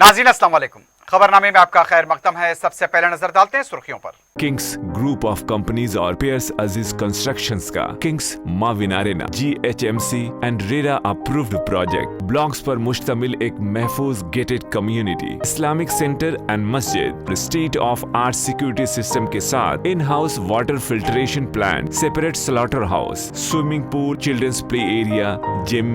नाज़रीन अस्सलाम वालेकुम। खबरनामे में आपका खैर मकदम है। सबसे पहले नजर डालते हैं सुर्खियों पर। किंग्स ग्रुप ऑफ कंपनीज और पियर्स अजीज कंस्ट्रक्शंस का kings Maven arena GHMC and RERA approved project blocks पर मुश्तमिल एक महफूज gated community, Islamic centre and मस्जिद, state of art security system के साथ in house water filtration plant, separate slaughter house, swimming pool, children's play area, gym,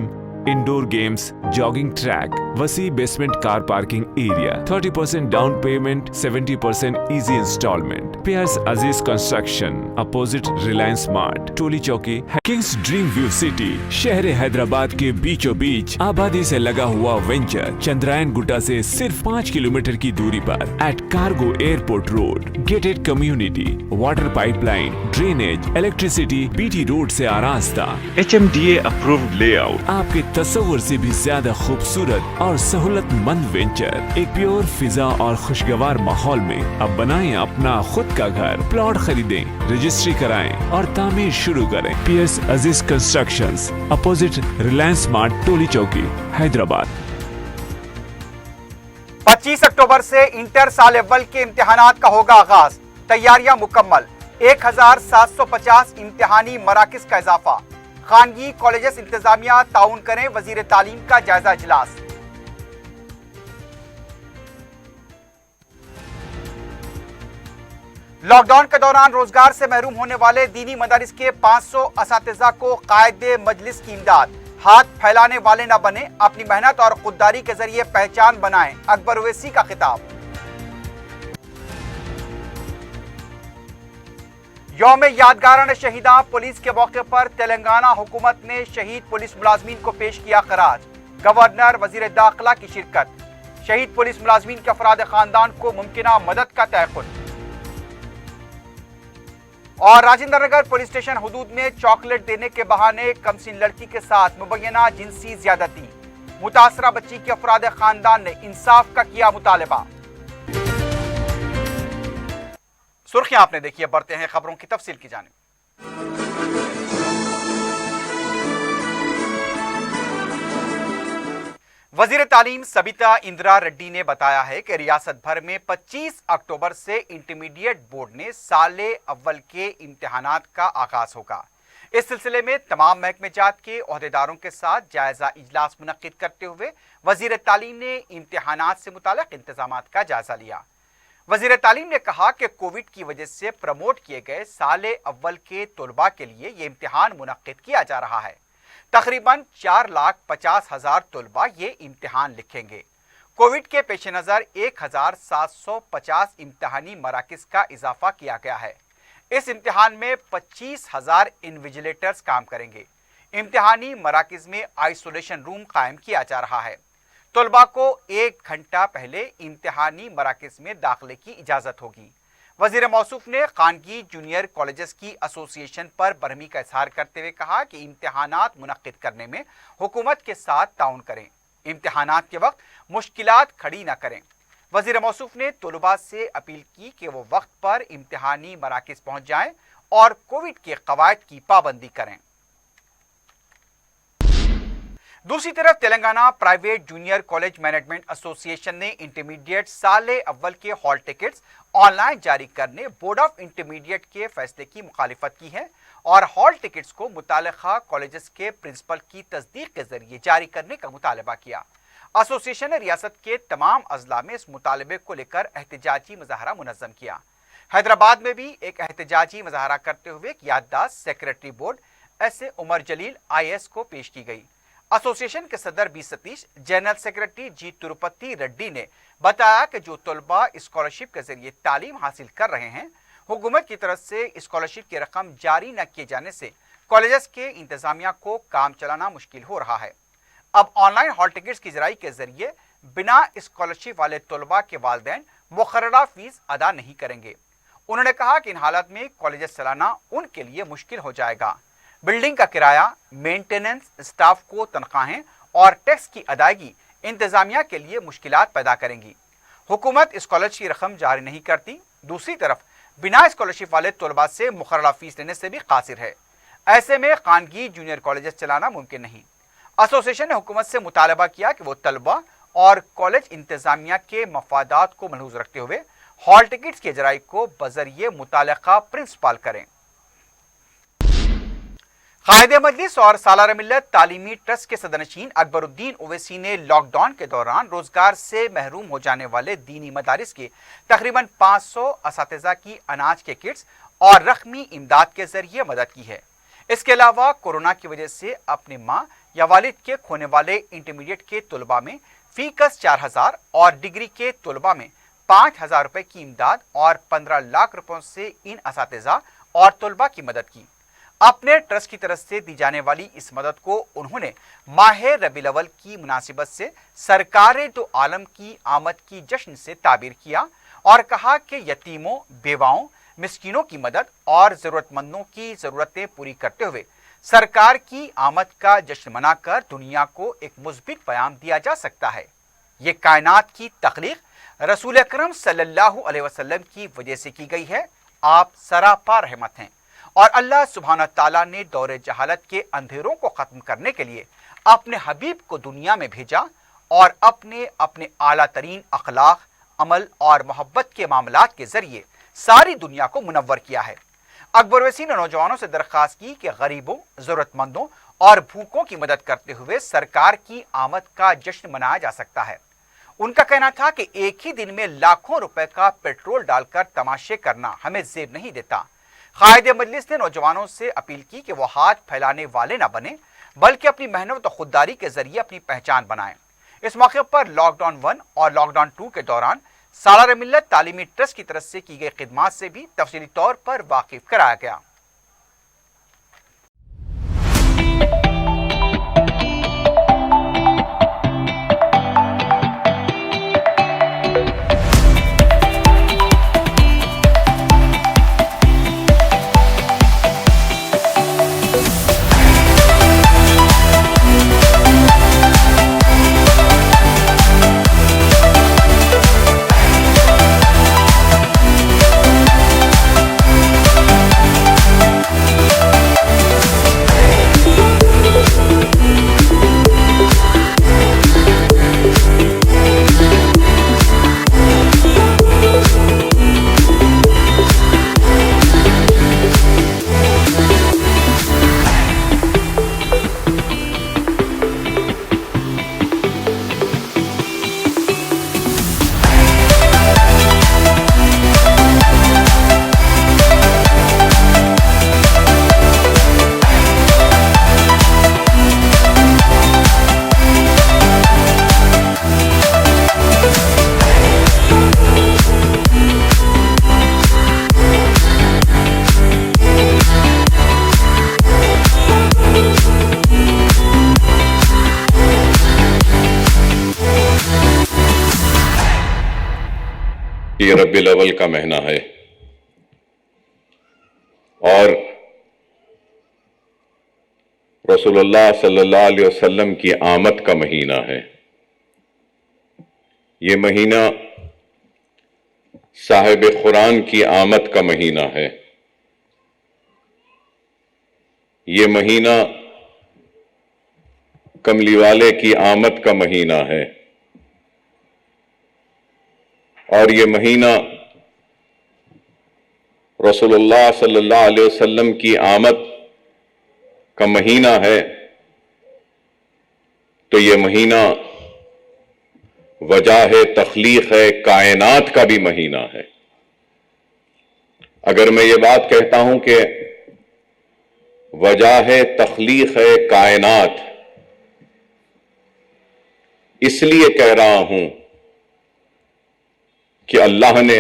indoor games, jogging track, वसी basement car parking area, 30% down payment, 70% easy instalment. Piers अजीज construction, opposite Reliance mart, टोली चौकी। Kings dream view city, शहर हैदराबाद के बीचों बीच आबादी से लगा हुआ venture, Chandrayaan Gutta से सिर्फ 5 किलोमीटर की दूरी पर at cargo airport road. Gated community, water pipeline, drainage, electricity, BT road से आरास्ता, HMDA अप्रूव्ड लेआउट, आपके तस्वुर से भी ज्यादा खूबसूरत और सहूलतमंद वेंचर, एक प्योर फिजा और खुशगवार माहौल में अब बनाएं अपना खुद का घर। प्लॉट खरीदें, रजिस्ट्री कराएं और तामीर शुरू करें। Piers Aziz constructions, opposite Reliance mart, टोली चौकी, हैदराबाद। 25 अक्टूबर से इंटर साल अव्वल के इम्तिहानात का होगा आगाज। तैयारियां मुकम्मल। 1750 इम्तिहानी मराकिज का इजाफा। खानगी कॉलेजेस इंतजामिया ताउन करें, वजीर तालीम का जायजा इजलास। लॉकडाउन के दौरान रोजगार से महरूम होने वाले दीनी मदारिस के 500 असातिज़ा को कायदे मजलिस की इमदाद। हाथ फैलाने वाले न बने, अपनी मेहनत और खुददारी के जरिए पहचान बनाएं, अकबर ओवैसी का खिताब। यौम यादगारान शहीदा पुलिस के मौके पर तेलंगाना हुकूमत ने शहीद पुलिस मुलाजमीन को पेश किया खराज। गवर्नर, वजीर दाखिला की शिरकत। शहीद पुलिस मुलाजमीन के अफराद खानदान को मुमकिना मदद का तयक़ुन। और राजेंद्र नगर पुलिस स्टेशन हुदूद में चॉकलेट देने के बहाने कमसिन लड़की के साथ मुबैना जिनसी ज्यादती। मुतासरा बच्ची के अफराद खानदान ने इंसाफ का किया मुतालबा। सुर्खियां आपने देखी है, बढ़ते हैं खबरों की तफसील की जानिब। वजीर तालीम सबिता इंदिरा रेड्डी ने बताया है कि रियासत भर में 25 अक्टूबर से इंटरमीडिएट बोर्ड ने साले अव्वल के इम्तिहानात का आगाज होगा। इस सिलसिले में तमाम महकमे जात के ओहदेदारों के साथ जायजा इजलास मुनक्किद करते हुए वजीर तालीम ने इम्तिहानात से मुताल्लिक इंतजामात का जायजा लिया। वजीर तालीम ने कहा कि कोविड की वजह से प्रमोट किए गए साले अव्वल के तलबा के लिए ये इम्तिहान मुनक्किद किया जा रहा है। तकरीबन 4,50,000 तलबा ये इम्तिहान लिखेंगे। कोविड के पेश नज़र 1,750 इम्तिहानी मराकिज का इजाफा किया गया है। इस इम्तिहान में 25,000 इन्विजिलेटर्स काम करेंगे। इम्तिहानी मराकिज में आइसोलेशन रूम कायम किया जा रहा है। तलबा को 1 घंटा पहले इम्तिहानी मराकिज में दाखिले की इजाजत होगी। वजीर मौसूफ ने खानगी जूनियर कॉलेजेस की एसोसिएशन पर बरहमी का इजहार करते हुए कहा कि इम्तिहानात मुनक्किद करने में हुकूमत के साथ ताउन करें, इम्तिहानात के वक्त मुश्किलात खड़ी न करें। वजीर मौसूफ ने तलबा से अपील की कि वो वक्त पर इम्तिहानी मराकिज पहुंच जाएं और कोविड के कवायद की पाबंदी करें। दूसरी तरफ Telangana private junior college management association ने इंटरमीडिएट साले अव्वल के हॉल टिकट्स ऑनलाइन जारी करने बोर्ड ऑफ इंटरमीडिएट के फैसले की मुखालिफत की है और हॉल टिकट्स को मुताल्लिका कॉलेजेस के प्रिंसिपल की तस्दीक के जरिए जारी करने का मुतालबा किया। एसोसिएशन ने रियासत के तमाम अजला में इस मुतालबे को लेकर एहतजाजी मुजाहरा मुनज़्ज़म किया। हैदराबाद में भी एक एहतजाजी मुजाहरा करते हुए एक याददाश्त सेक्रेटरी बोर्ड SA उमर जलील IAS को पेश की गई। एसोसिएशन के सदर बी सतीश, जनरल सेक्रेटरी जी तिरुपति रेड्डी ने बताया कि जो तलबा स्कॉलरशिप के जरिए तालीम हासिल कर रहे हैं, हुकूमत की तरफ से स्कॉलरशिप की रकम जारी न किए जाने से कॉलेजेस के इंतजामिया को काम चलाना मुश्किल हो रहा है। अब ऑनलाइन हॉल टिकट्स की जराई के जरिए बिना स्कॉलरशिप वाले तलबा के वालिदैन मुकर्ररा फीस अदा नहीं करेंगे। उन्होंने कहा कि इन हालात में कॉलेजेस चलाना उनके लिए मुश्किल हो जाएगा। बिल्डिंग का किराया, मेंटेनेंस, स्टाफ को तनख्वाहें और टैक्स की अदायगी इंतजामिया के लिए मुश्किलात पैदा करेंगी। हुकूमत स्कॉलरशिप की रकम जारी नहीं करती, दूसरी तरफ बिना स्कॉलरशिप वाले तलबा से मुकर्ररा फीस लेने से भी कासिर है। ऐसे में खानगी जूनियर कॉलेजेस चलाना मुमकिन नहीं। एसोसिएशन ने हुकूमत से मुतालबा किया कि वो तलबा اور کالج انتظامیہ کے مفادات کو ملحوظ رکھتے ہوئے ہال ٹکٹس کے اجرائی کو بذریعہ متعلقہ پرنسپال کریں۔ قائد مجلس اور سالار ملت تعلیمی ٹرسٹ کے صدرنشین اکبر الدین اویسی نے لاک ڈاؤن کے دوران روزگار سے محروم ہو جانے والے دینی مدارس کے تقریباً 500 اساتذہ کی اناج کے کٹس اور رقمی امداد کے ذریعے مدد کی ہے۔ اس کے علاوہ کورونا کی وجہ سے اپنے ماں یا والد کے کھونے والے انٹرمیڈیٹ کے طلباء میں فی کس 4000 اور ڈگری کے طلباء میں 5000 روپے کی امداد اور 15 لاکھ روپوں سے ان اساتذہ اور طلباء کی مدد کی۔ اپنے ٹرسٹ کی طرف سے دی جانے والی اس مدد کو انہوں نے ماہ ربیع الاول کی مناسبت سے سرکار دو عالم کی آمد کی جشن سے تعبیر کیا اور کہا کہ یتیموں، بیواؤں، مسکینوں کی مدد اور ضرورت مندوں کی ضرورتیں پوری کرتے ہوئے سرکار کی آمد کا جشن منا کر دنیا کو ایک مثبت پیغام دیا جا سکتا ہے۔ یہ کائنات کی تخلیق رسول اکرم صلی اللہ علیہ وسلم کی وجہ سے کی گئی ہے۔ آپ سراپا رحمت ہیں اور اللہ سبحانہ تعالیٰ نے دور جہالت کے اندھیروں کو ختم کرنے کے لیے اپنے حبیب کو دنیا میں بھیجا اور اپنے اعلیٰ ترین اخلاق، عمل اور محبت کے معاملات کے ذریعے ساری دنیا کو منور کیا ہے۔ اکبر اویسی نے نوجوانوں سے درخواست کی کہ غریبوں، ضرورت مندوں اور بھوکوں کی مدد کرتے ہوئے سرکار کی آمد کا جشن منایا جا سکتا ہے۔ ان کا کہنا تھا کہ ایک ہی دن میں لاکھوں روپے کا پیٹرول ڈال کر تماشے کرنا ہمیں زیب نہیں دیتا۔ قائد مجلس نے نوجوانوں سے اپیل کی کہ وہ ہاتھ پھیلانے والے نہ بنیں بلکہ اپنی محنت و خودداری کے ذریعے اپنی پہچان بنائیں۔ اس موقع پر لاک ڈاؤن 1 اور لاک ڈاؤن 2 کے دوران سالار ملت تعلیمی ٹرسٹ کی طرف سے کی گئی خدمات سے بھی تفصیلی طور پر واقف کرایا گیا۔ یہ ربیع الاول کا مہینہ ہے اور رسول اللہ صلی اللہ علیہ وسلم کی آمد کا مہینہ ہے۔ یہ مہینہ صاحب قرآن کی آمد کا مہینہ ہے۔ یہ مہینہ کملی والے کی آمد کا مہینہ ہے اور یہ مہینہ رسول اللہ صلی اللہ علیہ وسلم کی آمد کا مہینہ ہے، تو یہ مہینہ وجہ تخلیق کائنات کا بھی مہینہ ہے۔ اگر میں یہ بات کہتا ہوں کہ وجہ تخلیق کائنات، اس لیے کہہ رہا ہوں کہ اللہ نے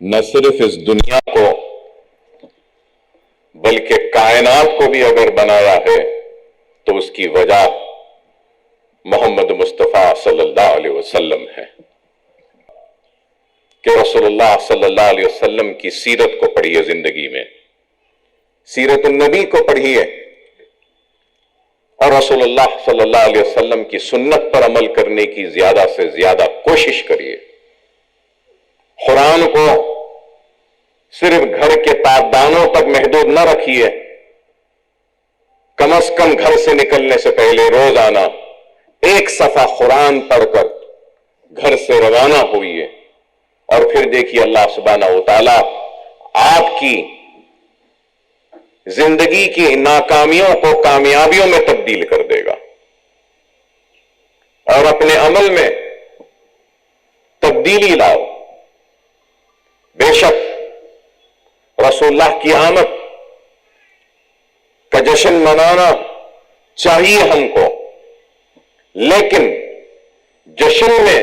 نہ صرف اس دنیا کو بلکہ کائنات کو بھی اگر بنایا ہے تو اس کی وجہ محمد مصطفیٰ صلی اللہ علیہ وسلم ہے کہ رسول اللہ صلی اللہ علیہ وسلم کی سیرت کو پڑھیے، زندگی میں سیرت النبی کو پڑھیے اور رسول اللہ صلی اللہ علیہ وسلم کی سنت پر عمل کرنے کی زیادہ سے زیادہ کوشش کریے۔ قرآن کو صرف گھر کے پابندانوں تک محدود نہ رکھیے، کم از کم گھر سے نکلنے سے پہلے روزانہ ایک صفحہ قرآن پڑھ کر گھر سے روانہ ہوئیے اور پھر دیکھیے اللہ سبحانہ و تعالی آپ کی زندگی کی ناکامیوں کو کامیابیوں میں تبدیل کر دے گا اور اپنے عمل میں تبدیلی لاؤ. بے شک رسول اللہ کی آمد کا جشن منانا چاہیے ہم کو، لیکن جشن میں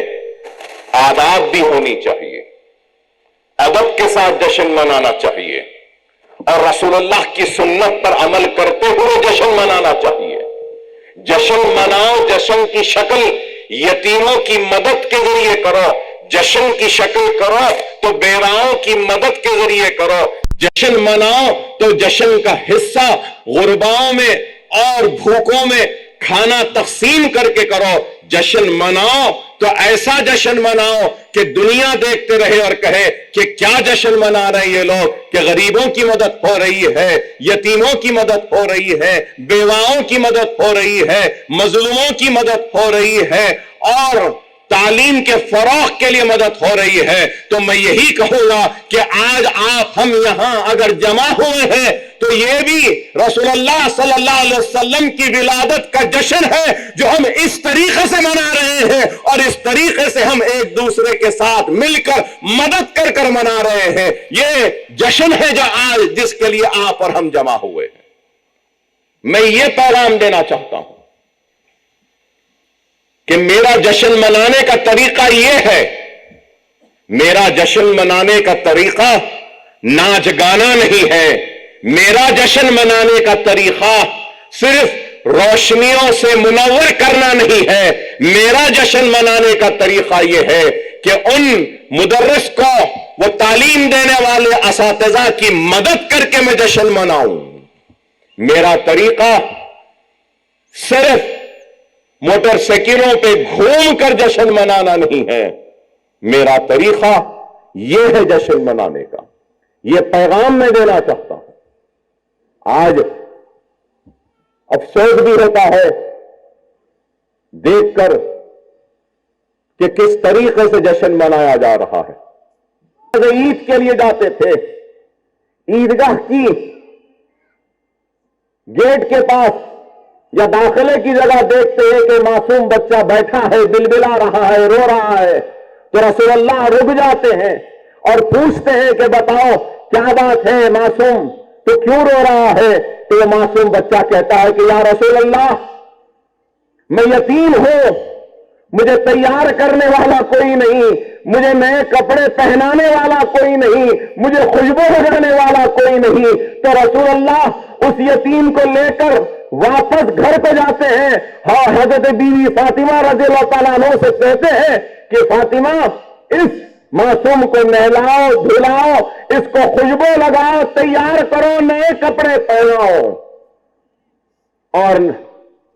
آداب بھی ہونی چاہیے، ادب کے ساتھ جشن منانا چاہیے اور رسول اللہ کی سنت پر عمل کرتے ہوئے جشن منانا چاہیے. جشن مناؤ، جشن کی شکل یتیموں کی مدد کے ذریعے کرو، جشن کی شکل کرو تو بیواؤں کی مدد کے ذریعے کرو، جشن مناؤ تو جشن کا حصہ غرباؤں میں اور بھوکوں میں کھانا تقسیم کر کے کرو. جشن مناؤ تو ایسا جشن مناؤ کہ دنیا دیکھتے رہے اور کہے کہ کیا جشن منا رہے ہیں یہ لوگ، کہ غریبوں کی مدد ہو رہی ہے، یتیموں کی مدد ہو رہی ہے، بیواؤں کی مدد ہو رہی ہے، مظلوموں کی مدد ہو رہی ہے اور تعلیم کے فروغ کے لیے مدد ہو رہی ہے. تو میں یہی کہوں گا کہ آج آپ ہم یہاں اگر جمع ہوئے ہیں تو یہ بھی رسول اللہ صلی اللہ علیہ وسلم کی ولادت کا جشن ہے جو ہم اس طریقے سے منا رہے ہیں اور اس طریقے سے ہم ایک دوسرے کے ساتھ مل کر مدد کر کر منا رہے ہیں. یہ جشن ہے جو آج جس کے لیے آپ اور ہم جمع ہوئے ہیں. میں یہ پیغام دینا چاہتا ہوں کہ میرا جشن منانے کا طریقہ یہ ہے، میرا جشن منانے کا طریقہ ناچ گانا نہیں ہے، میرا جشن منانے کا طریقہ صرف روشنیوں سے منور کرنا نہیں ہے. میرا جشن منانے کا طریقہ یہ ہے کہ ان مدرس کو، وہ تعلیم دینے والے اساتذہ کی مدد کر کے میں جشن مناؤں. میرا طریقہ صرف موٹر سائیکلوں پہ گھوم کر جشن منانا نہیں ہے، میرا طریقہ یہ ہے جشن منانے کا. یہ پیغام میں دینا چاہتا ہوں. آج افسوس بھی ہوتا ہے دیکھ کر کہ کس طریقے سے جشن منایا جا رہا ہے. عید کے لیے جاتے تھے، عیدگاہ کی گیٹ کے پاس یا داخلے کی جگہ دیکھتے ہیں کہ معصوم بچہ بیٹھا ہے، بلبلا رہا ہے، رو رہا ہے، تو رسول اللہ رک جاتے ہیں اور پوچھتے ہیں کہ بتاؤ کیا بات ہے معصوم، تو کیوں رو رہا ہے؟ تو وہ معصوم بچہ کہتا ہے کہ یا رسول اللہ میں یتیم ہوں، مجھے تیار کرنے والا کوئی نہیں، مجھے نئے کپڑے پہنانے والا کوئی نہیں، مجھے خوشبو لگانے والا کوئی نہیں. تو رسول اللہ اس یتیم کو لے کر واپس گھر پہ جاتے ہیں. ہاں، حضرت بیوی فاطمہ رضی اللہ تعالیٰ عنہ سے کہتے ہیں کہ فاطمہ اس معصوم کو نہلاؤ، دھلاؤ، اس کو خوشبو لگاؤ، تیار کرو، نئے کپڑے پہناؤ. اور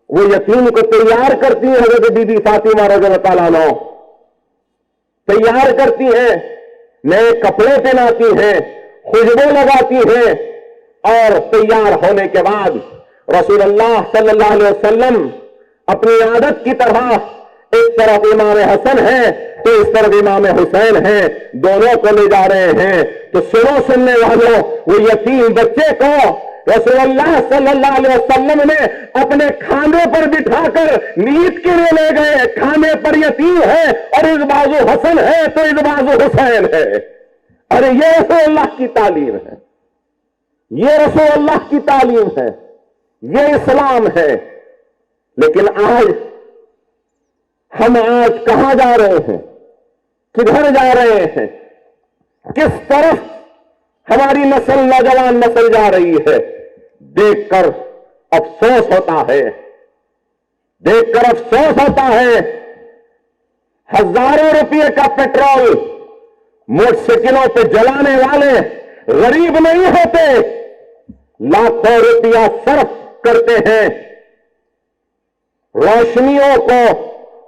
وہ یتیم کو تیار کرتی ہیں حضرت بی بی فاطمہ رضی اللہ تعالیٰ عنہ، تیار کرتی ہیں، نئے کپڑے پہناتی ہیں، خوشبو لگاتی ہیں اور تیار ہونے کے بعد رسول اللہ صلی اللہ علیہ وسلم اپنی عادت کی طرح ایک طرف امام حسن ہے تو اس طرف امام حسین ہے، دونوں کو لے جا رہے ہیں. تو سننے والوں، وہ یتیم بچے کو رسول اللہ صلی اللہ علیہ وسلم نے اپنے کھانے پر بٹھا کر نیت کے لیے لے گئے. کھانے پر یتیم ہے اور اس بازو حسن ہے تو اس بازو حسین ہے. ارے یہ رسول اللہ کی تعلیم ہے، یہ رسول اللہ کی تعلیم ہے، یہ اسلام ہے. لیکن ہم آج کہاں جا رہے ہیں؟ کدھر جا رہے ہیں؟ کس طرف ہماری نسل، نوجوان نسل جا رہی ہے؟ دیکھ کر افسوس ہوتا ہے، دیکھ کر افسوس ہوتا ہے. ہزاروں روپے کا پیٹرول موٹر سائیکلوں پہ جلانے والے غریب نہیں ہوتے، لاکھوں روپیہ صرف کرتے ہیں روشنیوں کو،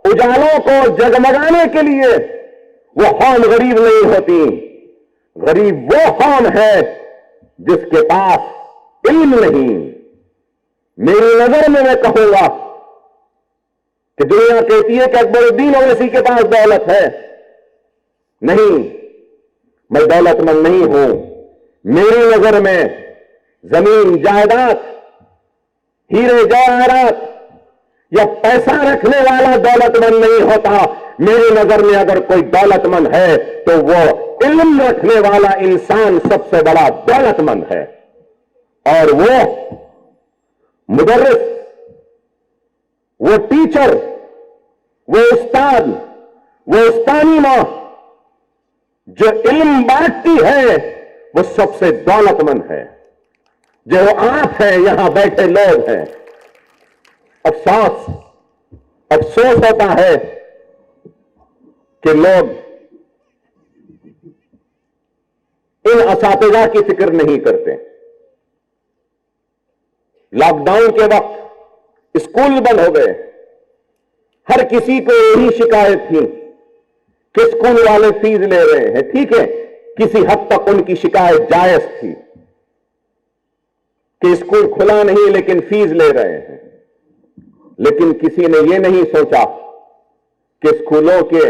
اجالوں کو جگمگانے کے لیے. وہ قوم غریب نہیں ہوتی، غریب وہ قوم ہے جس کے پاس علم نہیں. میری نظر میں کہوں گا کہ دنیا کہتی ہے کہ اکبر الدین اویسی کے پاس دولت ہے. نہیں، میں دولت مند نہیں ہوں. میری نظر میں زمین جائیداد، ہیرے جواہرات یا پیسہ رکھنے والا دولت مند نہیں ہوتا. میری نظر میں اگر کوئی دولت مند ہے تو وہ علم رکھنے والا انسان سب سے بڑا دولت مند ہے. اور وہ مدرس، وہ ٹیچر، وہ استاد، وہ استانی ماں جو علم بانٹتی ہے وہ سب سے دولت مند ہے. جو آپ ہیں، یہاں بیٹھے لوگ ہیں. افسوس ہوتا ہے کہ لوگ ان اساتذہ کی فکر نہیں کرتے. لاک ڈاؤن کے وقت اسکول بند ہو گئے. ہر کسی کو یہی شکایت تھی کہ اسکول والے فیس لے رہے ہیں. ٹھیک ہے، کسی حد تک ان کی شکایت جائز تھی کہ اسکول کھلا نہیں لیکن فیس لے رہے ہیں. لیکن کسی نے یہ نہیں سوچا کہ اسکولوں کے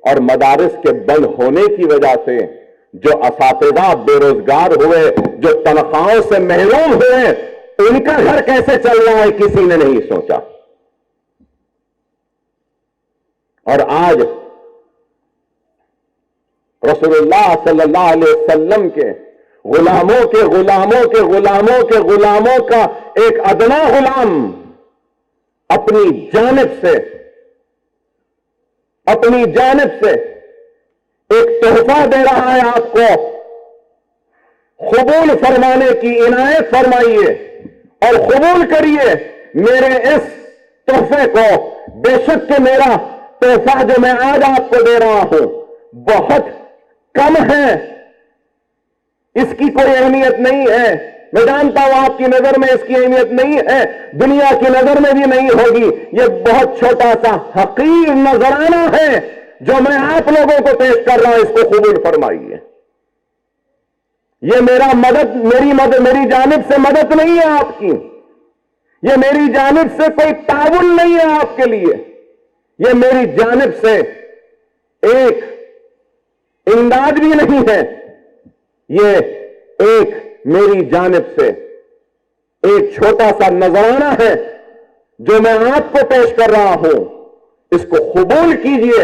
اور مدارس کے بند ہونے کی وجہ سے جو اساتذہ بے روزگار ہوئے، جو تنخواہوں سے محروم ہوئے، ان کا گھر کیسے چل رہا ہے کسی نے نہیں سوچا. اور آج رسول اللہ صلی اللہ علیہ وسلم کے غلاموں کے غلاموں کے غلاموں کے غلاموں کا ایک ادنا غلام اپنی جانب سے ایک تحفہ دے رہا ہے آپ کو. قبول فرمانے کی عنایت فرمائیے اور قبول کریے میرے اس تحفے کو. بے شک کہ میرا تحفہ جو میں آج آپ کو دے رہا ہوں بہت کم ہے، اس کی کوئی اہمیت نہیں ہے. میں جانتا ہوں آپ کی نظر میں اس کی اہمیت نہیں ہے، دنیا کی نظر میں بھی نہیں ہوگی. یہ بہت چھوٹا سا حقیر نذرانہ ہے جو میں آپ لوگوں کو پیش کر رہا ہوں. اس کو قبول فرمائیے. یہ میری جانب سے مدد نہیں ہے آپ کی. یہ میری جانب سے کوئی تعاون نہیں ہے آپ کے لیے. یہ میری جانب سے ایک امداد بھی نہیں ہے. یہ ایک میری جانب سے ایک چھوٹا سا نذرانہ ہے جو میں آپ کو پیش کر رہا ہوں. اس کو قبول کیجئے،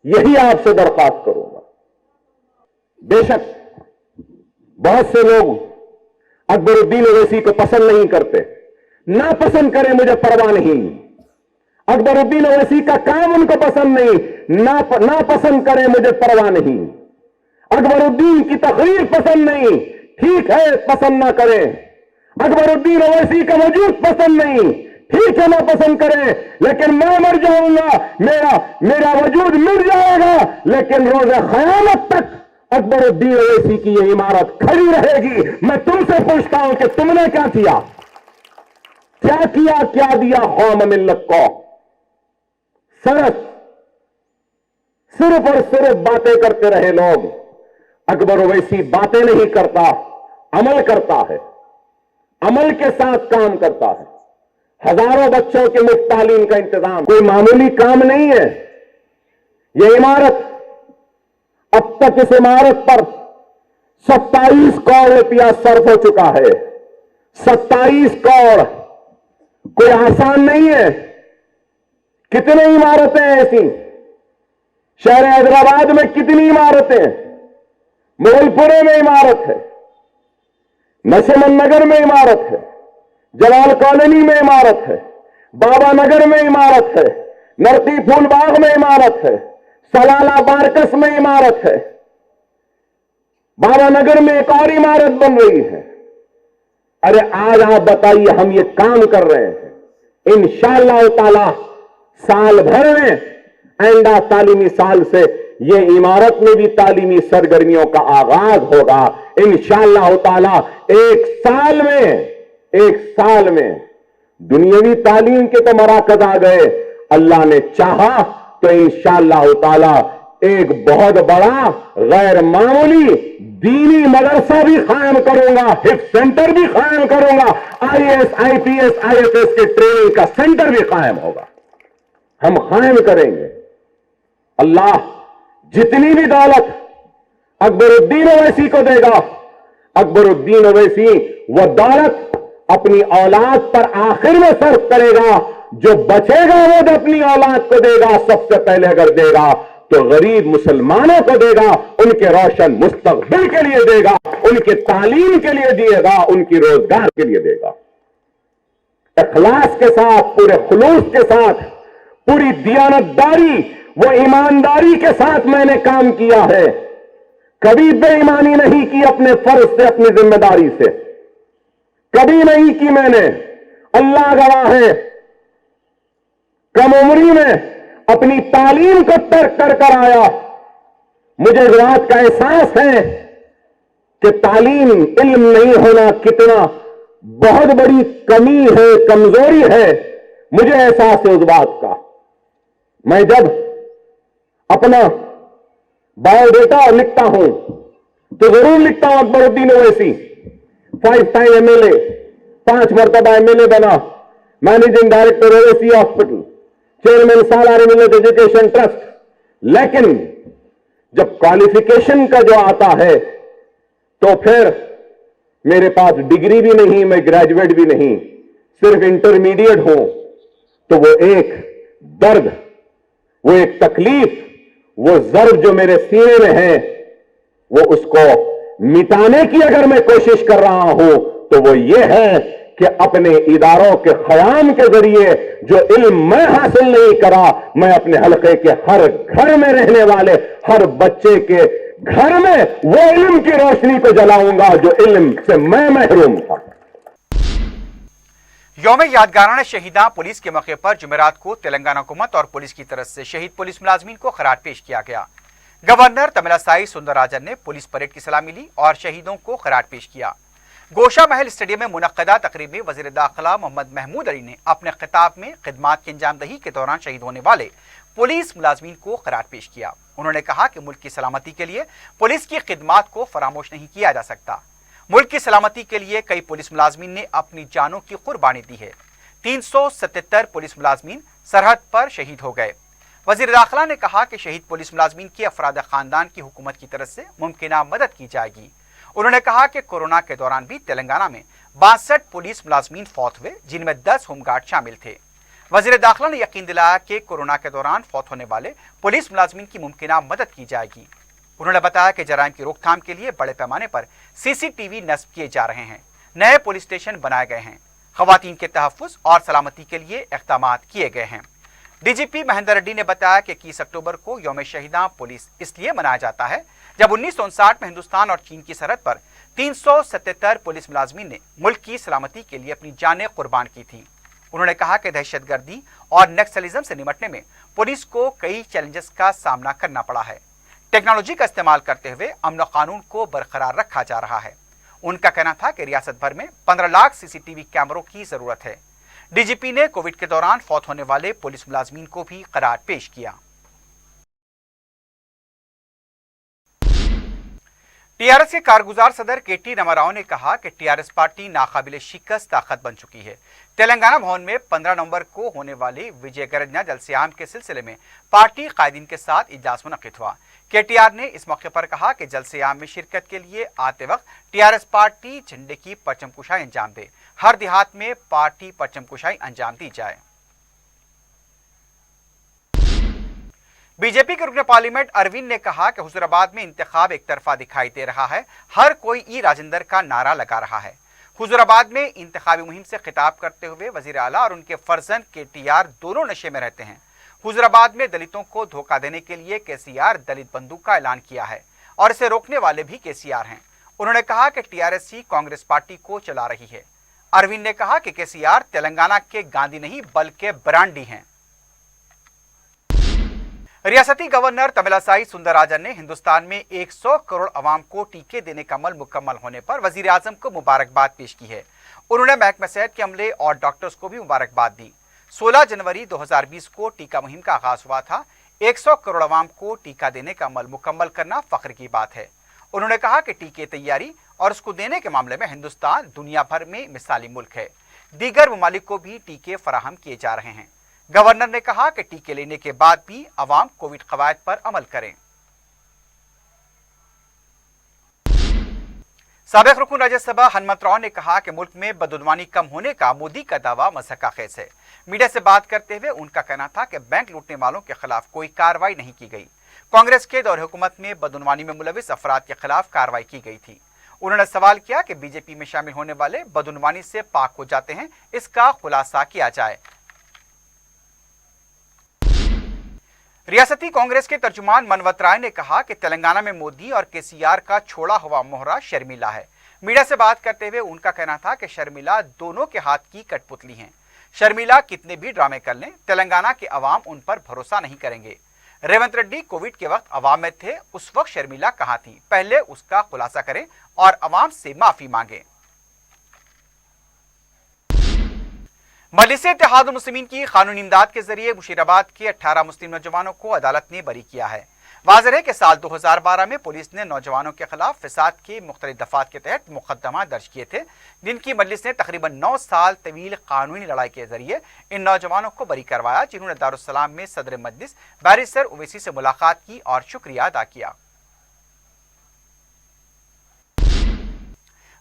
یہی آپ سے درخواست کروں گا. بے شک بہت سے لوگ اکبر الدین اویسی کو پسند نہیں کرتے. نہ پسند کریں، مجھے پرواہ نہیں. اکبر الدین اویسی کا کام ان کو پسند نہیں، نہ پسند کریں، مجھے پرواہ نہیں. اکبر الدین کی تقریر پسند نہیں، ٹھیک ہے، پسند نہ کریں. اکبر الدین اویسی کا وجود پسند نہیں، ٹھیک ہے، نہ پسند کریں. لیکن میں مر جاؤں گا، میرا وجود مر جائے گا، لیکن روز قیامت تک اکبر الدین اویسی کی یہ عمارت کھڑی رہے گی. میں تم سے پوچھتا ہوں کہ تم نے کیا کیا دیا قوم ملت کو؟ صرف اور صرف باتیں کرتے رہے لوگ. اکبر اویسی باتیں نہیں کرتا، عمل کرتا ہے، عمل کے ساتھ کام کرتا ہے. ہزاروں بچوں کے مفت تعلیم کا انتظام کوئی معمولی کام نہیں ہے. یہ عمارت، اب تک اس عمارت پر 27 کروڑ روپیہ صرف ہو چکا ہے. 27 کروڑ کوئی آسان نہیں ہے. کتنی عمارتیں ہیں ایسی؟ شہر حیدرآباد میں کتنی عمارتیں؟ مغل پورے میں عمارت ہے، نشمن نگر میں عمارت ہے، جلال کالونی میں عمارت ہے، بابا نگر میں عمارت ہے، نرسی پھول باغ میں عمارت ہے، سلالہ بارکس میں عمارت ہے، بابا نگر میں ایک اور عمارت بن رہی ہے. ارے آج آپ بتائیے، ہم یہ کام کر رہے ہیں. انشاءاللہ تعالی سال بھر میں آئندہ تعلیمی سال سے یہ عمارت میں بھی تعلیمی سرگرمیوں کا آغاز ہوگا. انشاءاللہ تعالی ایک سال میں دنیاوی تعلیم کے تو مراکز آ گئے. اللہ نے چاہا تو انشاءاللہ تعالی ایک بہت بڑا غیر معمولی دینی مدرسہ بھی قائم کروں گا، حفظ سینٹر بھی قائم کروں گا، IAS IPS IFS کے ٹریننگ کا سینٹر بھی قائم ہوگا. हम कायम करेंगे। अल्लाह जितनी भी दौलत अकबरुद्दीन ओवैसी को देगा, अकबरुद्दीन ओवैसी वो दौलत अपनी औलाद पर आखिर में सर्व करेगा। जो बचेगा वो अपनी औलाद को देगा। सबसे पहले अगर देगा तो गरीब मुसलमानों को देगा, उनके रोशन मुस्तकबिल के लिए देगा, उनके तालीम के लिए दिएगा, उनकी रोजगार के लिए देगा। इखलास के साथ, पूरे खुलूस के साथ, पूरी दियानतदारी वो ईमानदारी के साथ मैंने काम किया है। कभी बेईमानी नहीं की अपने फर्ज से, अपनी जिम्मेदारी से कभी नहीं की मैंने। अल्लाह गवाह है, कम उम्री में अपनी तालीम को तर्क कर कर आया। मुझे इस बात का एहसास है कि तालीम, इल्म नहीं होना कितना बहुत बड़ी कमी है, कमजोरी है। मुझे एहसास है उस बात का। मैं जब अपना बायोडेटा लिखता हूं तो जरूर लिखता हूं अकबरुद्दीन ओवैसी 5 टाइम एमएलए, 5 मरतबा एमएलए बना, managing director Owaisi hospital, chairman Salar Millat education trust. लेकिन जब क्वालिफिकेशन का जो आता है तो फिर मेरे पास डिग्री भी नहीं, मैं ग्रेजुएट भी नहीं, सिर्फ इंटरमीडिएट हूं। तो वो एक दर्द, वो एक तकलीफ, वो जर्ब जो मेरे सीने में है, वो उसको मिटाने की अगर मैं कोशिश कर रहा हूं तो वो ये है कि अपने इदारों के क़याम के जरिए जो इल्म मैं हासिल नहीं करा, मैं अपने हलके के हर घर में रहने वाले हर बच्चे के घर में वो इल्म की रोशनी को जलाऊंगा जो इल्म से मैं महरूम था। यौम यादगाराना शहीदा पुलिस के मौके पर जुमेरात को तेलंगाना हुकूमत और पुलिस की तरफ से शहीद पुलिस मुलाजमीन को खराज पेश किया गया। गवर्नर तमिलिसाई सुंदरराजन ने पुलिस परेड की सलामी ली और शहीदों को खराज पेश किया। गोशा महल स्टेडियम में मुनक्कदा तकरीब में वज़ीर दाखिला मोहम्मद महमूद अली ने अपने खिताब में खिदमात की अंजामदही के दौरान शहीद होने वाले पुलिस मुलाजमीन को खराज पेश किया। उन्होंने कहा कि मुल्क की सलामती के लिए पुलिस की खिदमात को फरामोश नहीं किया जा सकता। मुल्क की सलामती के लिए कई पुलिस मुलाजमीन ने अपनी जानों की कुर्बानी दी है। 377 पुलिस मुलाजमीन सरहद पर शहीद हो गए। वज़ीर दाखिला ने कहा कि शहीद पुलिस मुलाजमीन के अफराद खानदान की हुकूमत की तरफ से मुमकिना मदद की जाएगी। उन्होंने कहा कि कोरोना के दौरान भी तेलंगाना में 62 पुलिस मुलाजमीन फौत हुए, जिनमें 10 होमगार्ड शामिल थे। वज़ीर दाखिला ने यकीन दिलाया कि कोरोना के दौरान फौत होने वाले पुलिस मुलाजमीन की मुमकिना मदद की जाएगी। उन्होंने बताया कि जराइम की रोकथाम के लिए बड़े पैमाने पर CCTV नस्ब किए जा रहे हैं, नए पुलिस स्टेशन बनाए गए हैं, खवातीन के तहफ़्फ़ुज़ और सलामती के लिए इक़दाम किए गए हैं। DGP महेंद्र रेड्डी ने बताया कि 21 अक्टूबर को यौम शहीदा पुलिस इसलिए मनाया जाता है जब 1959 में हिंदुस्तान और चीन की सरहद पर 377 पुलिस मुलाजमीन ने मुल्क की सलामती के लिए अपनी जानें कुर्बान की थी। उन्होंने कहा कि दहशतगर्दी और नक्सलिज्म से निपटने में पुलिस को कई चैलेंजेस का सामना करना पड़ा है। टेक्नोलॉजी का इस्तेमाल करते हुए अमन कानून को बरकरार रखा जा रहा है। उनका कहना था कि रियासत भर में 15 लाख CCTV कैमरों की जरूरत है। DGP ने कोविड के दौरान फौत होने वाले पुलिस मुलाजमीन को भी खराज पेश किया। TRS के कारगुजार सदर KT रामाराव ने कहा कि TRS पार्टी नाकाबिले शिकस्त ताकत बन चुकी है। तेलंगाना भवन में 15 नवंबर को होने वाली विजय गरजना जलसे-आम के सिलसिले में पार्टी कायदीन के साथ इजलास मुनक्किद हुआ। KTR ने इस मौके पर कहा कि जलसे-आम में शिरकत के लिए आते वक्त TRS पार्टी झंडे की परचमकुशाई अंजाम दे। हर देहात में पार्टी परचमकुशाई अंजाम दी जाए। बीजेपी के रुकन पार्लियामेंट अरविंद ने कहा कि हुजूराबाद में इंतखाब एक तरफा दिखाई दे रहा है, हर कोई ई राजेंद्र का नारा लगा रहा है। हुजूराबाद में इंतखाबी मुहिम से खिताब करते हुए वजीर आला और उनके फर्जंद KTR दोनों नशे में रहते हैं। हुजूराबाद में दलितों को धोखा देने के लिए KCR दलित बंधु का ऐलान किया है और इसे रोकने वाले भी KCR हैं। उन्होंने कहा कि TRS ही कांग्रेस पार्टी को चला रही है। अरविंद ने कहा कि KCR तेलंगाना के गांधी नहीं बल्कि ब्रांडी हैं। रियासती गवर्नर तमिलिसाई सुंदरराजन ने हिंदुस्तान में 100 करोड़ अवाम को टीके देने का अमल मुकम्मल होने पर वजीर आजम को मुबारकबाद पेश की है। उन्होंने महकमा सेहत के अमले और डॉक्टर्स को भी मुबारकबाद दी। 16 जनवरी 2020 को टीका मुहिम का आगाज हुआ था। 100 करोड़ अवाम को टीका देने का अमल मुकम्मल करना फख्र की बात है। उन्होंने कहा कि टीके तैयारी और उसको देने के मामले में हिंदुस्तान दुनिया भर में मिसाली मुल्क है। दीगर ममालिक को भी टीके फराहम किए जा रहे हैं। गवर्नर ने कहा कि टीके लेने के बाद भी अवाम कोविड कवायद पर अमल करें। साबिक रुकन राज्यसभा हनुमत राव ने कहा कि मुल्क में बदउनवानी कम होने का मोदी का दावा मज़हक़ाखेज़ है। मीडिया से बात करते हुए उनका कहना था कि बैंक लूटने वालों के खिलाफ कोई कार्रवाई नहीं की गई। कांग्रेस के दौर हुकूमत में बदउनवानी में मुलविस अफराद के खिलाफ कार्रवाई की गई थी। उन्होंने सवाल किया कि बीजेपी में शामिल होने वाले बदउनवानी से पाक हो जाते हैं, इसका खुलासा किया जाए। रियासती कांग्रेस के तर्जुमान मनवत राय ने कहा कि तेलंगाना में मोदी और केसीआर का छोड़ा हुआ मोहरा शर्मिला है। मीडिया से बात करते हुए उनका कहना था कि शर्मिला दोनों के हाथ की कठपुतली हैं। शर्मिला कितने भी ड्रामे कर लें, तेलंगाना के अवाम उन पर भरोसा नहीं करेंगे। रेवंत रेड्डी कोविड के वक्त अवाम में थे, उस वक्त शर्मिला कहां थी? पहले उसका खुलासा करें और अवाम से माफी मांगे। मजलिस इत्तेहादुल मुस्लिमीन की कानूनी इमदाद के जरिए मुशीराबाद के 18 मुस्लिम नौजवानों को अदालत ने बरी किया है। वाज़ेह है कि साल 2012 में पुलिस ने नौजवानों के खिलाफ फिसाद के मुख्तलिफ दफात के तहत मुकदमा दर्ज किए थे, जिनकी मजलिस ने तकरीबन 9 साल तवील कानूनी लड़ाई के जरिए इन नौजवानों को बरी करवाया, जिन्होंने दारुस्सलाम में सदर मजलिस बैरिस्टर उवैसी से मुलाकात की और शुक्रिया अदा किया।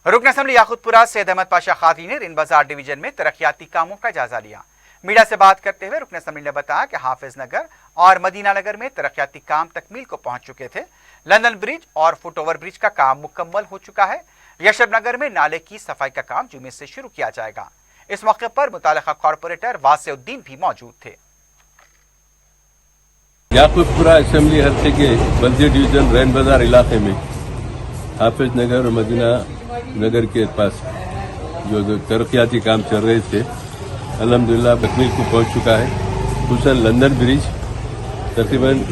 रुकन असम्बली याकूतपुरा सैयद अहमद पाशा खातरी ने रिन बाजार डिवीजन में तरक्याती कामों का जायजा लिया। मीडिया से बात करते हुए रुकन असम्बली ने बताया कि हाफिज नगर और मदीना नगर में तरक्याती काम तकमील को पहुंच चुके थे। लंदन ब्रिज और फुट ओवर ब्रिज का काम मुकम्मल हो चुका है। यशब नगर में नाले की सफाई का काम जुमे से शुरू किया जाएगा। इस मौके पर मुतालिका कॉर्पोरेटर वासिउद्दीन भी मौजूद थे। याकूतपुरा असेंबली हल्के के बल्दी डिवीजन रैन बाजार इलाके में हाफिज नगर और मदीना नगर के पास जो तरक्याती काम चल रहे थे, अल्हम्दुलिल्लाह तकमील को पहुंच चुका है। खुसूसन लंदन ब्रिज, तकरीबन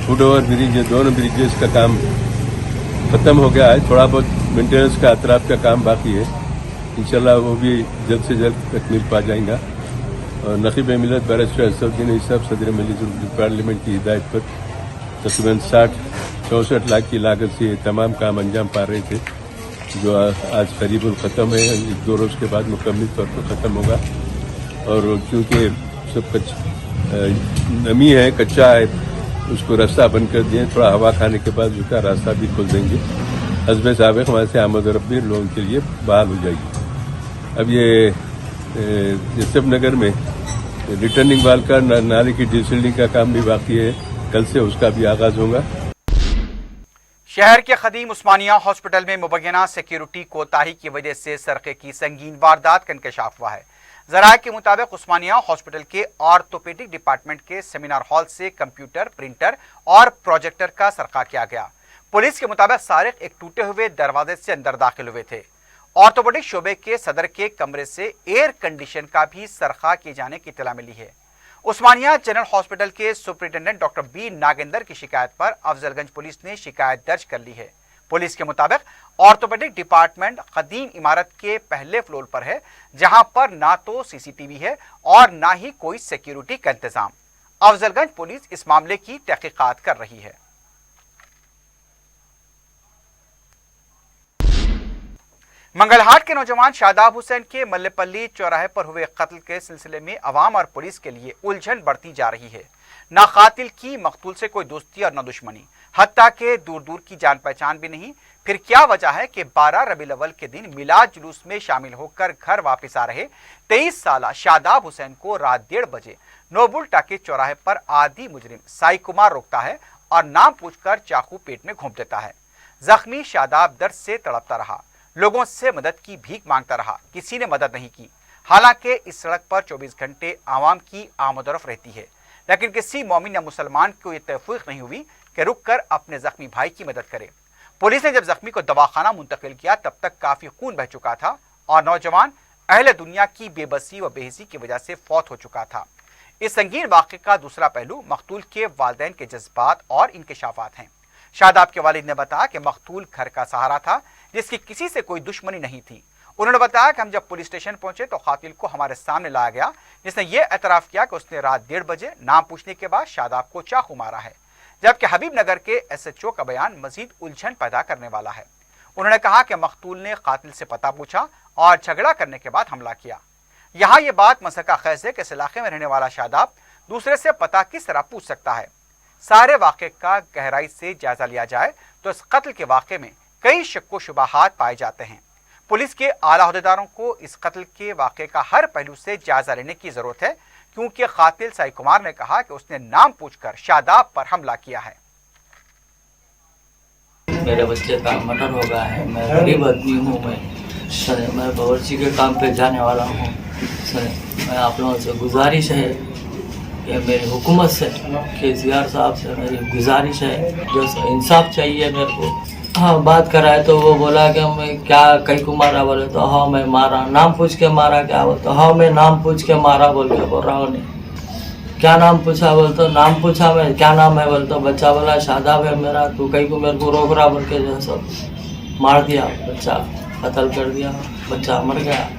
फुट ओवर ब्रिज, ये दोनों ब्रिजेस का काम खत्म हो गया है। थोड़ा बहुत मेंटेनेंस का अतराफ का काम बाकी है, इंशाल्लाह वो भी जल्द से जल्द तकमील पा जाएगा। और नकीब मिलत बैरिस्टर असदुद्दीन साहब सदर मजलिस पार्लियामेंट की हिदायत पर तकरीबन 60-64 लाख की लागत से तमाम काम अंजाम पा रहे थे, जो आज करीबन ख़त्म है। 1-2 रोज़ के बाद मुकम्मल तौर पर ख़त्म होगा। और चूँकि सब नमी है, कच्चा है, उसको रास्ता बंद कर दिए। थोड़ा हवा खाने के बाद उसका रास्ता भी खोल देंगे। हस्ब साबिक़ वहाँ से आमद रब्बी लोगों के लिए बहाल हो जाएगी। अब ये यशब नगर में रिटर्निंग वाल का नाले की डिसल्डिंग का काम भी बाकी है, कल से उसका भी आगाज होगा। शहर के खदीम उस्मानिया हॉस्पिटल में मुबैना सिक्योरिटी कोताही की वजह से सरके की संगीन वारदात का इंकशाफ हुआ है। ज़राए के मुताबिक उस्मानिया हॉस्पिटल के ऑर्थोपेडिक डिपार्टमेंट के सेमिनार हॉल से कंप्यूटर, प्रिंटर और प्रोजेक्टर का सरका किया गया। पुलिस के मुताबिक सारिक एक टूटे हुए दरवाजे से अंदर दाखिल हुए थे। ऑर्थोपेडिक शोबे के सदर के कमरे से एयर कंडीशन का भी सरका किए जाने की इत्तला मिली है। उस्मानिया जनरल हॉस्पिटल के सुपरिटेंडेंट डॉक्टर बी नागेंदर की शिकायत पर अफजलगंज पुलिस ने शिकायत दर्ज कर ली है। पुलिस के मुताबिक ऑर्थोपेडिक डिपार्टमेंट कदीम इमारत के पहले फ्लोर पर है, जहां पर ना तो सीसीटीवी है और ना ही कोई सिक्योरिटी का इंतजाम। अफजलगंज पुलिस इस मामले की तहकीकात कर रही है। मंगलहाट के नौजवान शादाब हुसैन के मल्लेपल्ली चौराहे पर हुए कत्ल के सिलसिले में अवाम और पुलिस के लिए उलझन बढ़ती जा रही है। ना कातिल की मकतूल से कोई दोस्ती और न दुश्मनी, हत्ता के दूर दूर की जान पहचान भी नहीं। फिर क्या वजह है कि 12 रबीउल अव्वल के दिन मिलाद जुलूस में शामिल होकर घर वापस आ रहे 23 साला शादाब हुसैन को रात 1:30 बजे नोबुल टाके चौराहे पर आदि मुजरिम साई कुमार रोकता है और नाम पूछकर चाकू पेट में घोंप देता है। जख्मी शादाब दर्द से तड़पता रहा, लोगों से मदद की भीख मांगता रहा, किसी ने मदद नहीं की। हालांकि इस सड़क पर 24 घंटे आवाम की आमदोरफ्त रहती है, लेकिन किसी मोमिन या मुसलमान को यह तौफीक नहीं हुई कि रुक कर अपने जख्मी भाई की मदद करे। पुलिस ने जब जख्मी को दवाखाना मुंतकिल किया तब तक काफी खून बह चुका था और नौजवान अहले दुनिया की बेबसी व बेहिसी की वजह से फौत हो चुका था। इस संगीन वाक़े का दूसरा पहलू मकतूल के वालिदैन के जज्बात और इंकशाफात हैं। शादाब के वालिद ने बताया कि मकतूल घर का सहारा था, जिसकी किसी से कोई दुश्मनी नहीं थी। उन्होंने बताया कि हम जब पुलिस स्टेशन पहुंचे तो कातिल को हमारे सामने लाया गया, जिसने ये एतराफ़ किया कि उसने रात 1:30 बजे नाम पूछने के बाद शादाब को चाकू मारा है। जबकि हबीब नगर के SHO का बयान मजीद उलझन पैदा करने वाला है। उन्होंने कहा कि मकतूल ने कातिल से पता पूछा और झगड़ा करने के बाद हमला किया। यहाँ ये बात मसका खैज है कि इस इलाके में रहने वाला शादाब दूसरे से पता किस तरह पूछ सकता है। सारे वाक़े का गहराई से जायजा लिया जाए तो इस कत्ल के वाक़े में कई शक्को शुबहात पाए जाते हैं। पुलिस के आला अहदेदारों को इस कत्ल के वाक़े का हर पहलू से जायजा लेने की जरूरत है, क्योंकि कातिल साई कुमार ने कहा कि उसने नाम पूछकर शादाब पर हमला किया है। मेरे बच्चे का मर्डर हो गया है, मैं गरीब आदमी हूँ, मैं बावर्ची के काम पे जाने वाला हूँ। मैं आप लोगों से गुजारिश है कि मेरी हुकूमत से, केसीआर साहब से मेरी गुजारिश है, जो इंसाफ चाहिए मेरे को। हाँ, बात कराए तो वो बोला कि मैं क्या कई को मारा, बोले तो हाँ मैं मारा, नाम पूछ के मारा क्या, बोल तो हाँ मैं नाम पूछ के मारा बोल के बोल रहा हूँ। नहीं क्या नाम पूछा, बोल तो नाम पूछा मैं, क्या नाम है, बोल तो बच्चा बोला शादाब है मेरा, तू कई को मेरे को रोक रहा बोल के जो सब मार दिया, बच्चा कत्ल कर दिया, बच्चा मर गया।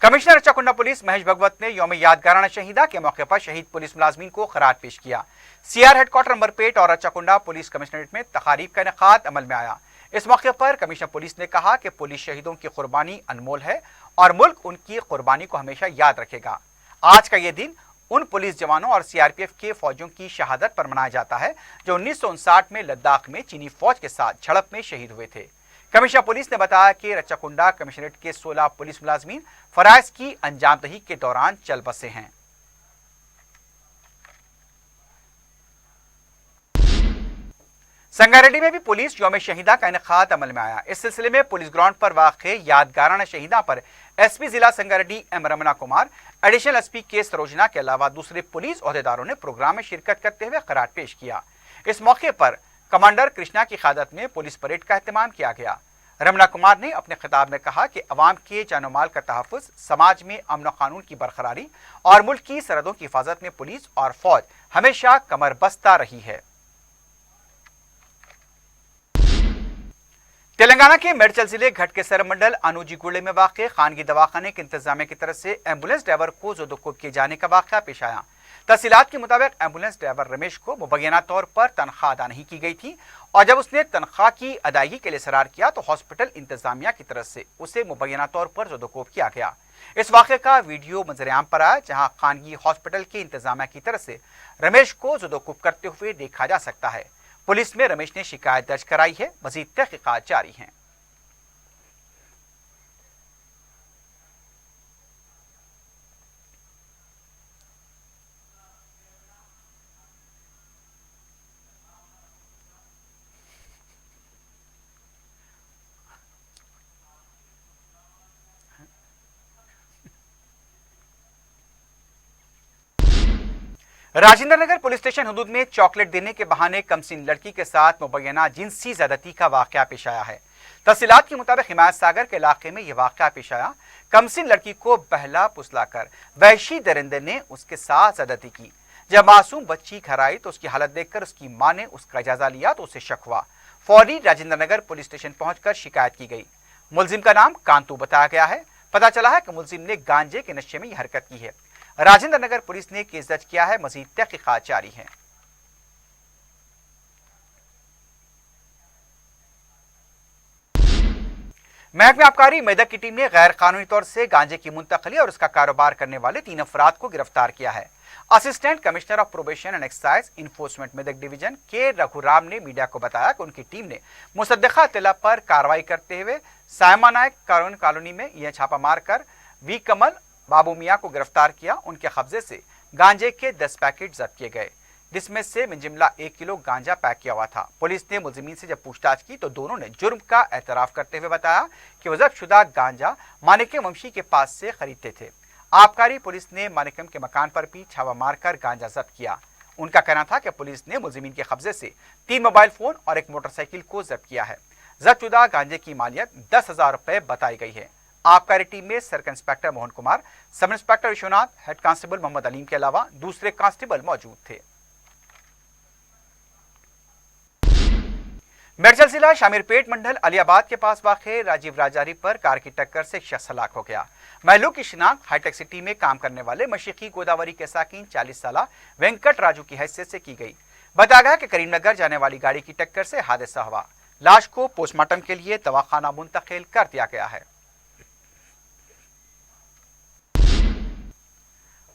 कमिश्नर रच्चाकुंडा पुलिस महेश भगवत ने यौम यादगाराना शहीदा के मौके पर शहीद पुलिस मुलाजमीन को खराज पेश किया। सीआर हेडक्वार्टर नंबरपेट और रच्चाकुंडा पुलिस कमिश्नरेट में तकारीब का इनेकाद अमल में आया। इस मौके पर कमिश्नर पुलिस ने कहा कि पुलिस शहीदों की कुर्बानी अनमोल है और मुल्क उनकी कुर्बानी को हमेशा याद रखेगा। आज का ये दिन उन पुलिस जवानों और सीआरपीएफ के फौजियों की शहादत पर मनाया जाता है जो 1959 में लद्दाख में चीनी फौज के साथ झड़प में शहीद हुए थे। कमिश्नर पुलिस ने बताया कि रच्चाकुंडा कमिश्नरेट के 16 पुलिस मुलाजमीन फराइज की अंजामदही के दौरान चल बसे हैं। संगारेड्डी में भी पुलिस यौम शहीदा का इनेकाद अमल में आया। इस सिलसिले में पुलिस ग्राउंड पर वाक़े यादगाराना शहीदा पर एसपी जिला Sangareddy M Ramana Kumar, additional SP K Sarojana के अलावा दूसरे पुलिस ओहदेदारों ने प्रोग्राम में शिरकत करते हुए खराज पेश किया। इस मौके पर कमांडर कृष्णा की क़यादत में पुलिस परेड का एहतमाम किया गया। रमना कुमार ने अपने खिताब में कहा कि अवाम के जान माल का तहफ़्फ़ुज़, समाज में अमन व कानून की बरकरारी और मुल्क की सरहदों की हिफाजत में पुलिस और फौज हमेशा कमर बस्ता रही है। तेलंगाना के मेडचल जिले घटकेसर मंडल अनुजीगुड़े में वाक़ खानगी दवाखाने के इंतजामिया की तरफ से एम्बुलेंस ड्राइवर को ज़ोदोकोब किए जाने का वाक़या पेश आया। तफसीलात के मुताबिक एम्बुलेंस ड्राइवर रमेश को मुबैना तौर पर तनख्वाह अदा नहीं की गई थी और जब उसने तनख्वाह की अदायगी के लिए इसरार किया तो हॉस्पिटल इंतजामिया की तरफ से उसे मुबैना तौर पर ज़ोदोकोब किया गया। इस वाक़े का वीडियो मंजर-ए-आम पर आया, जहां खानगी हॉस्पिटल के इंतजामिया की तरफ से रमेश को ज़ोदोकोब करते हुए देखा जा सकता है। पुलिस में रमेश ने शिकायत दर्ज कराई है, मजीद तहकीकात जारी हैं। राजेंद्र नगर पुलिस स्टेशन हदूद में चॉकलेट देने के बहाने कमसिन लड़की के साथ मुबैना जिनसी ज्यादती का वाकया पेश आया है। तफसीलात के मुताबिक हिमायत सागर के इलाके में यह वाकया पेश आया। कमसिन लड़की को बहला पुसलाकर वहशी दरिंदे ने उसके साथ ज्यादती की। जब मासूम बच्ची घर आई तो उसकी हालत देखकर उसकी मां ने उसका जायजा लिया तो उसे शक हुआ। फौरी राजेंद्र नगर पुलिस स्टेशन पहुंचकर शिकायत की गई। मुलजिम का नाम कांतू बताया गया है। पता चला है कि मुलजिम ने गांजे के नशे में यह हरकत की है। राजेंद्र नगर पुलिस ने केस दर्ज किया है, मजीद तहकीकात जारी है। महकमे आबकारी मेदक की टीम ने गैर कानूनी तौर से गांजे की मुंतकली और उसका कारोबार करने वाले 3 अफराद को गिरफ्तार किया है। Assistant commissioner of probation and excise enforcement Medak division के रघुराम ने मीडिया को बताया कि उनकी टीम ने मुसद्दका इत्तला पर कार्रवाई करते हुए सायमा नायक कॉलोनी में यह छापा मारकर वी कमल बाबू मियां को गिरफ्तार किया। उनके कब्जे से गांजे के 10 पैकेट जब्त किए गए, जिसमें से मिंजिमला 1 किलो गांजा पैक किया हुआ था। पुलिस ने मुलजिमीन से जब पूछताछ की तो दोनों ने जुर्म का एतराफ करते हुए बताया कि वो जब्तशुदा गांजा मानिकम वंशी के पास से खरीदते थे। आबकारी पुलिस ने मानिकम के मकान पर भी छापा मारकर गांजा जब्त किया। उनका कहना था कि पुलिस ने मुलजिमीन के कब्जे से 3 मोबाइल फोन और 1 मोटरसाइकिल को जब्त किया है। जब्तशुदा गांजे की मालियत 10,000 रुपए बताई गई है। आबकारी टीम में circle inspector Mohan Kumar, sub inspector Vishwanath, head constable Mohammed Aleem के अलावा दूसरे कांस्टेबल मौजूद थे। मेडचल जिला शामिरपेट मंडल अलियाबाद के पास वाक़े राजीव राजारी पर कार की टक्कर से एक शख्स हलाक हो गया। महलूक की शिनाख्त हाईटेक सिटी में काम करने वाले मशरिकी गोदावरी के साकिन 40 साला वेंकट राजू की हैसियत से की गई। बताया गया कि करीमनगर जाने वाली गाड़ी की टक्कर से हादसा हुआ। लाश को पोस्टमार्टम के लिए दवाखाना मुंतकिल कर दिया गया है।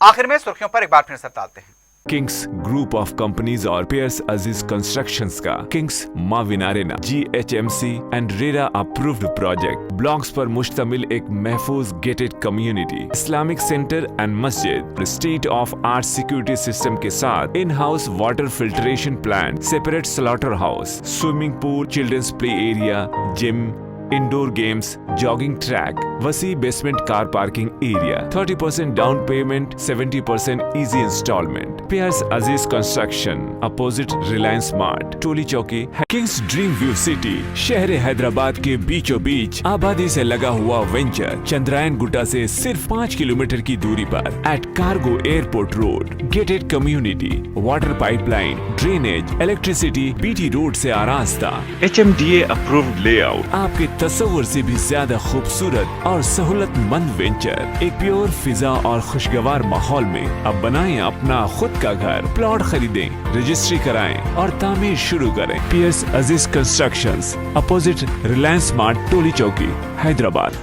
आखिर में सुर्खियों पर एक बार फिर नजर डालते हैं। किंग्स ग्रुप ऑफ कंपनीज और पियर्स अजीज कंस्ट्रक्शंस का kings Maven arena GHMC and RERA approved project blocks पर मुश्तमिल एक महफूज gated community, Islamic centre and मस्जिद, state of art security system के साथ in house water filtration plant, separate slaughter house, swimming pool, children's play area, gym, indoor games, jogging track, वसी basement car parking area, 30% down payment, 70% easy instalment. Piers अजीज construction, opposite Reliance mart, टोली चौकी। Kings dream view city, शहर हैदराबाद के बीचों बीच आबादी से लगा हुआ venture, Chandrayaan Gutta से सिर्फ 5 किलोमीटर की दूरी पर at cargo airport road, gated community, water pipeline, drainage, electricity, BT road से आरास्ता, HMDA अप्रूव्ड लेआउट, आपके तस्वुर से भी ज्यादा खूबसूरत और सहूलतमंद वेंचर, एक प्योर फिजा और खुशगवार माहौल में अब बनाएं अपना खुद का घर। प्लॉट खरीदें, रजिस्ट्री कराएं और तामीर शुरू करें। Piers Aziz constructions, opposite Reliance mart, टोली चौकी, हैदराबाद।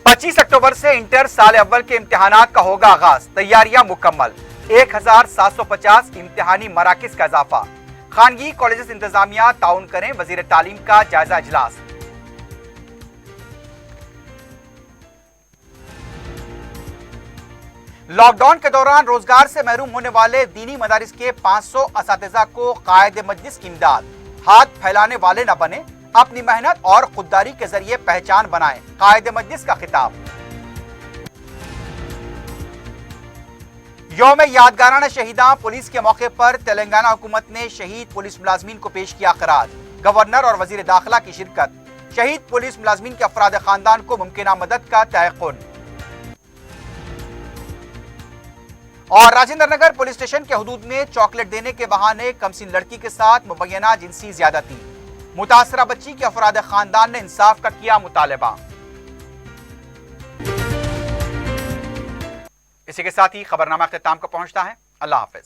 25 अक्टूबर से इंटर साल अव्वल के इम्तिहानात का होगा आगाज, तैयारियां मुकम्मल। 1750 इम्तिहानी मराकिज का इजाफा। खानगी कॉलेजेस इंतजामिया ताउन करें, वजीर तालीम का जायजा इजलास। लॉकडाउन के दौरान रोजगार से महरूम होने वाले दीनी मदारिस के 500 असातिज़ा को कायदे मजलिस की इमदाद। हाथ फैलाने वाले न बने, अपनी मेहनत और खुददारी के जरिए पहचान बनाएं, कायदे मजलिस का खिताब। यौम यादगाराना शहीदा पुलिस के मौके पर तेलंगाना हुकूमत ने शहीद पुलिस मुलाजमीन को पेश किया खराज। गवर्नर और वजीर दाखिला की शिरकत। शहीद पुलिस मुलाजमीन के अफराद खानदान को मुमकिना मदद का तयक़ुन। और राजेंद्र नगर पुलिस स्टेशन के हुदूद में चॉकलेट देने के बहाने कमसिन लड़की के साथ मुबैना जिनसी ज्यादती। मुतासरा बच्ची के अफराद खानदान ने इंसाफ का किया मुतालबा। इसी के साथ ही खबरनामा अख्ताम को पहुंचता है। अल्लाह हाफिज।